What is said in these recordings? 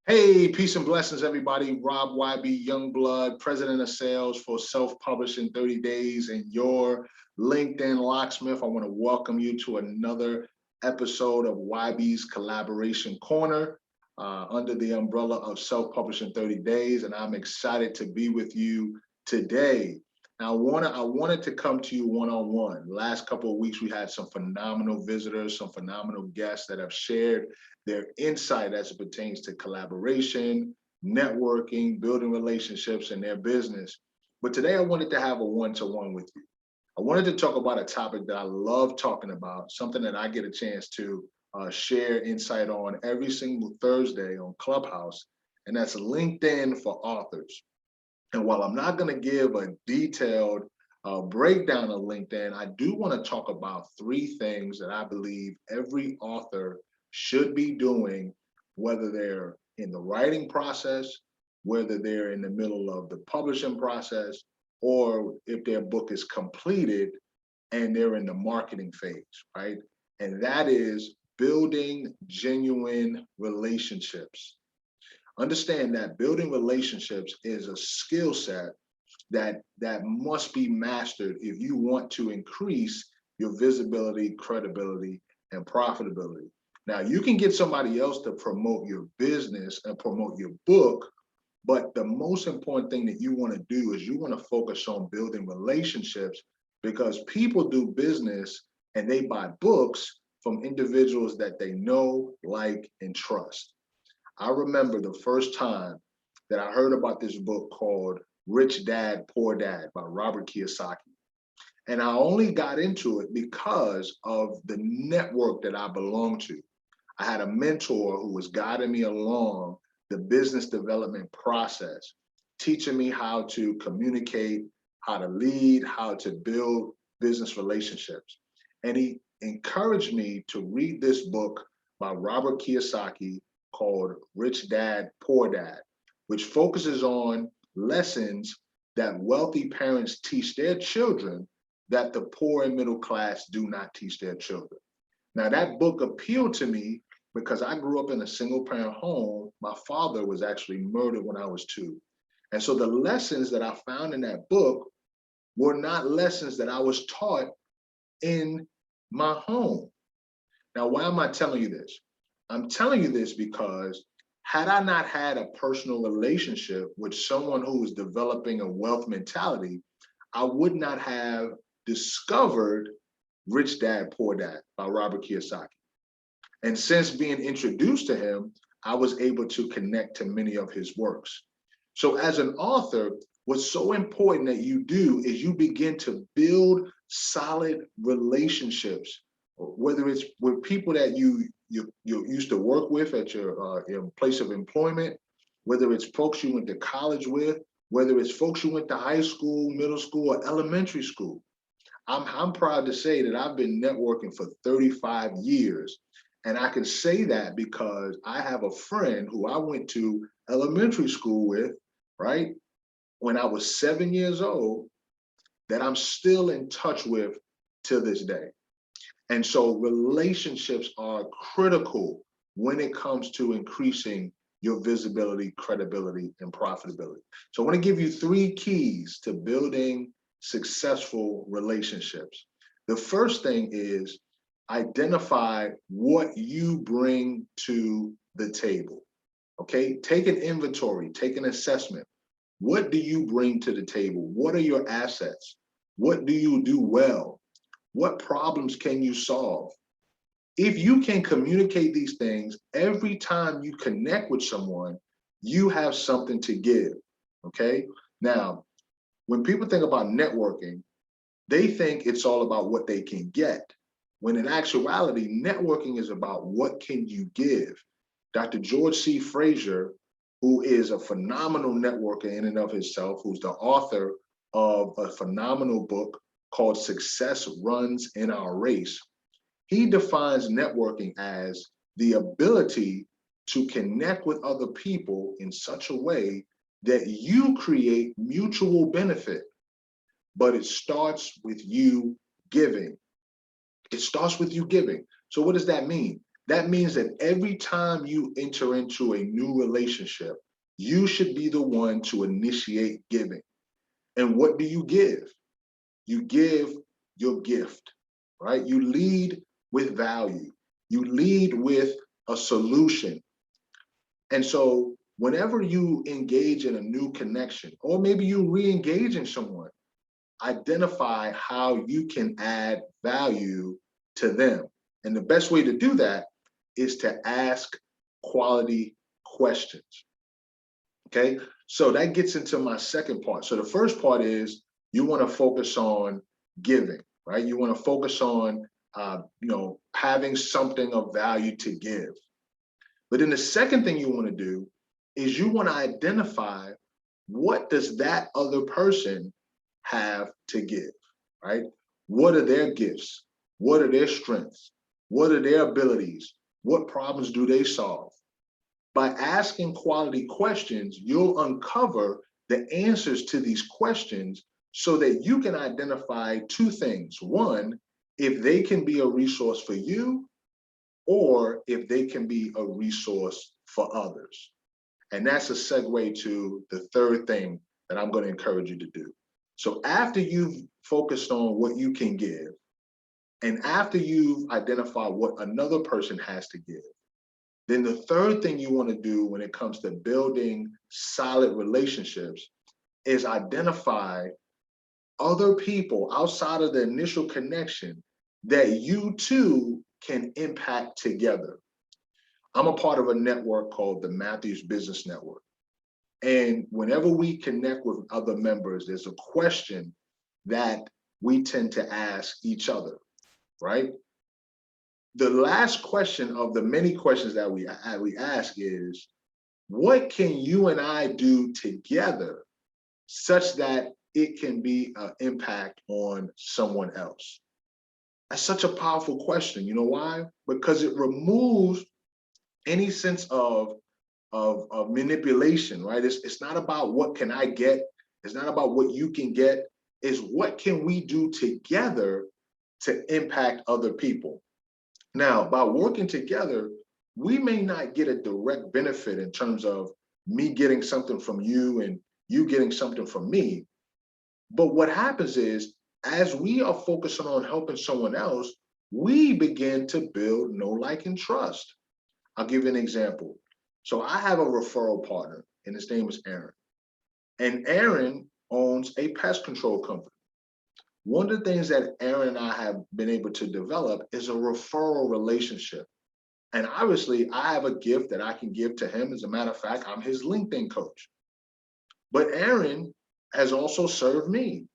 Hey, peace and blessings, everybody. Rob YB, Youngblood, president of sales for self-published in 30 days and your LinkedIn locksmith. I want to welcome you to another episode of YB's Collaboration Corner under the umbrella of self-published in 30 days. And I'm excited to be with you today. Now, I wanted to come to you one-on-one. Last couple of weeks, we had some phenomenal visitors, some phenomenal guests that have shared their insight as it pertains to collaboration, networking, building relationships in their business. But today I wanted to have a one-to-one with you. I wanted to talk about a topic that I love talking about, something that I get a chance to share insight on every single Thursday on Clubhouse, and that's LinkedIn for authors. And while I'm not going to give a detailed breakdown of LinkedIn, I do want to talk about three things that I believe every author should be doing, whether they're in the writing process, whether they're in the middle of the publishing process, or if their book is completed and they're in the marketing phase, right? And that is building genuine relationships. Understand that building relationships is a skill set that must be mastered if you want to increase your visibility, credibility, and profitability. Now, you can get somebody else to promote your business and promote your book, but the most important thing that you want to do is you want to focus on building relationships, because people do business and they buy books from individuals that they know, like, and trust. I remember the first time that I heard about this book called Rich Dad, Poor Dad by Robert Kiyosaki. And I only got into it because of the network that I belonged to. I had a mentor who was guiding me along the business development process, teaching me how to communicate, how to lead, how to build business relationships. And he encouraged me to read this book by Robert Kiyosaki called Rich Dad, Poor Dad, which focuses on lessons that wealthy parents teach their children that the poor and middle class do not teach their children. Now, that book appealed to me because I grew up in a single parent home. My father was actually murdered when I was 2. And so the lessons that I found in that book were not lessons that I was taught in my home. Now, why am I telling you this? I'm telling you this because had I not had a personal relationship with someone who was developing a wealth mentality, I would not have discovered Rich Dad, Poor Dad by Robert Kiyosaki. And since being introduced to him, I was able to connect to many of his works. So as an author, what's so important that you do is you begin to build solid relationships, whether it's with people that you used to work with at your place of employment, whether it's folks you went to college with, whether it's folks you went to high school, middle school, or elementary school. I'm proud to say that I've been networking for 35 years. And I can say that because I have a friend who I went to elementary school with, right, when I was 7 years old, that I'm still in touch with to this day. And so relationships are critical when it comes to increasing your visibility, credibility, and profitability. So I want to give you 3 keys to building successful relationships. The first thing is identify what you bring to the table. Okay, take an inventory, take an assessment. What do you bring to the table? What are your assets? What do you do well? What problems can you solve? If you can communicate these things, every time you connect with someone, you have something to give, okay? Now, when people think about networking, they think it's all about what they can get, when in actuality, networking is about what can you give. Dr. George C. Fraser, who is a phenomenal networker in and of himself, who's the author of a phenomenal book called Success Runs in Our Race, he defines networking as the ability to connect with other people in such a way that you create mutual benefit. But it starts with you giving. It starts with you giving. So what does that mean? That means that every time you enter into a new relationship, you should be the one to initiate giving. And what do you give? You give your gift, right? You lead with value. You lead with a solution. And so whenever you engage in a new connection, or maybe you re-engage in someone, identify how you can add value to them. And the best way to do that is to ask quality questions. Okay, so that gets into my second part. So the first part is you want to focus on giving, right? You want to focus on having something of value to give. But then the second thing you want to do is you want to identify what does that other person have to give, right? What are their gifts? What are their strengths? What are their abilities? What problems do they solve? By asking quality questions, you'll uncover the answers to these questions so that you can identify two things. One, if they can be a resource for you, or if they can be a resource for others. And that's a segue to the third thing that I'm going to encourage you to do. So after you've focused on what you can give, and after you've identified what another person has to give, then the third thing you want to do when it comes to building solid relationships is identify other people outside of the initial connection that you too can impact together. I'm a part of a network called the Matthews Business Network. And whenever we connect with other members, there's a question that we tend to ask each other, right? The last question of the many questions that we ask is, what can you and I do together such that it can be an impact on someone else? That's such a powerful question. You know why? Because it removes any sense of manipulation, right? It's not about what can I get. It's not about what you can get. It's what can we do together to impact other people. Now, by working together, we may not get a direct benefit in terms of me getting something from you and you getting something from me. But what happens is, as we are focusing on helping someone else, we begin to build know, like, and trust. I'll give you an example. So I have a referral partner, and his name is Aaron. And Aaron owns a pest control company. One of the things that Aaron and I have been able to develop is a referral relationship. And obviously, I have a gift that I can give to him. As a matter of fact, I'm his LinkedIn coach. But Aaron has also served me.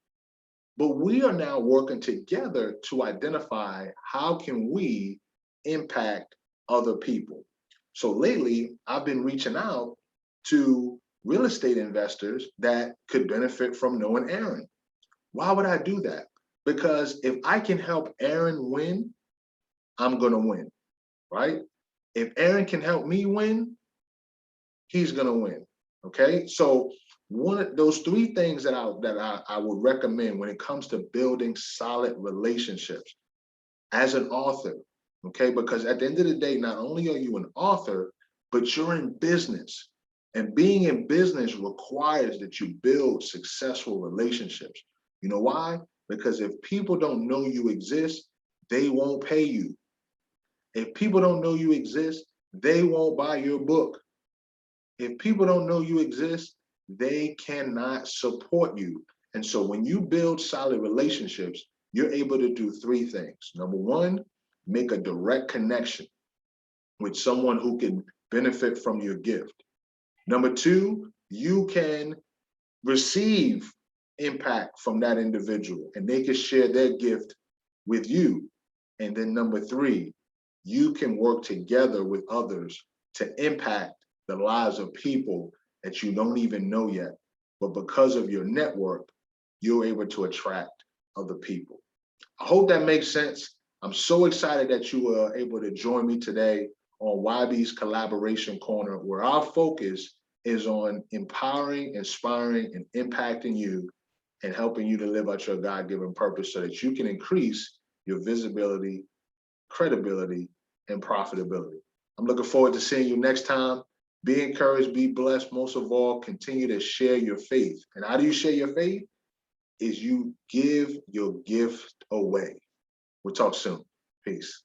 But we are now working together to identify how can we impact other people. So lately, I've been reaching out to real estate investors that could benefit from knowing Aaron. Why would I do that? Because if I can help Aaron win, I'm going to win, right? If Aaron can help me win, he's going to win. Okay. So one of those three things that I would recommend when it comes to building solid relationships as an author, okay? Because at the end of the day, not only are you an author, but you're in business. And being in business requires that you build successful relationships. You know why? Because if people don't know you exist, they won't pay you. If people don't know you exist, they won't buy your book. If people don't know you exist, they cannot support you. And so when you build solid relationships, you're able to do three things. Number one, make a direct connection with someone who can benefit from your gift. Number two, you can receive impact from that individual and they can share their gift with you. And then number three, you can work together with others to impact the lives of people that you don't even know yet. But because of your network, you're able to attract other people. I hope that makes sense. I'm so excited that you were able to join me today on YB's Collaboration Corner, where our focus is on empowering, inspiring, and impacting you and helping you to live out your God-given purpose so that you can increase your visibility, credibility, and profitability. I'm looking forward to seeing you next time. Be encouraged, be blessed. Most of all, continue to share your faith. And how do you share your faith? Is you give your gift away. We'll talk soon. Peace.